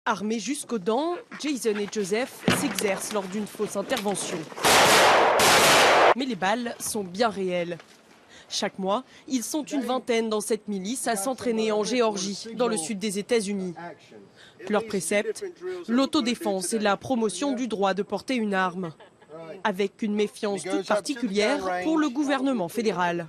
Armés jusqu'aux dents, Jason et Joseph s'exercent lors d'une fausse intervention. Mais les balles sont bien réelles. Chaque mois, ils sont une vingtaine dans cette milice à s'entraîner en Géorgie, dans le sud des États-Unis. Leur précepte, l'autodéfense et la promotion du droit de porter une arme, avec une méfiance toute particulière pour le gouvernement fédéral.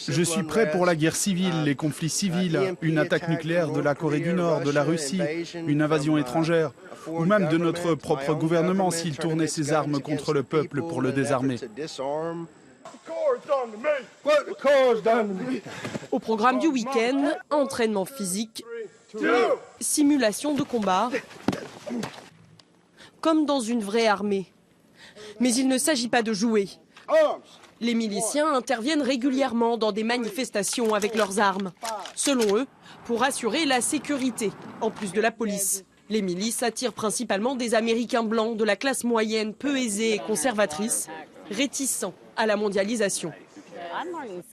Je suis prêt pour la guerre civile, les conflits civils, une attaque nucléaire de la Corée du Nord, de la Russie, une invasion étrangère, ou même de notre propre gouvernement s'il tournait ses armes contre le peuple pour le désarmer. Au programme du week-end, entraînement physique, simulation de combat, comme dans une vraie armée. Mais il ne s'agit pas de jouer. Les miliciens interviennent régulièrement dans des manifestations avec leurs armes. Selon eux, pour assurer la sécurité, en plus de la police. Les milices attirent principalement des Américains blancs de la classe moyenne peu aisée et conservatrice, réticents à la mondialisation.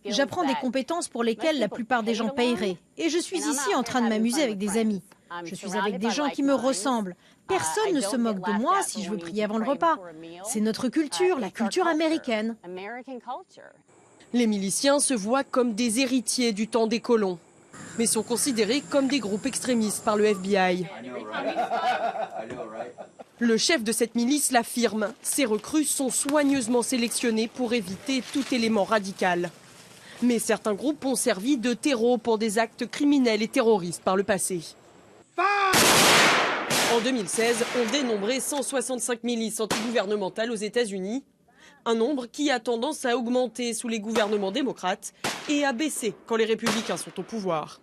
J'apprends des compétences pour lesquelles la plupart des gens paieraient. Et je suis ici en train de m'amuser avec des amis. Je suis avec des gens qui me ressemblent. Personne ne se moque de moi si je veux prier avant le repas. C'est notre culture, la culture américaine. Les miliciens se voient comme des héritiers du temps des colons, mais sont considérés comme des groupes extrémistes par le FBI. Le chef de cette milice l'affirme, ces recrues sont soigneusement sélectionnées pour éviter tout élément radical. Mais certains groupes ont servi de terreau pour des actes criminels et terroristes par le passé. En 2016, on dénombrait 165 milices antigouvernementales aux États-Unis, un nombre qui a tendance à augmenter sous les gouvernements démocrates et à baisser quand les républicains sont au pouvoir.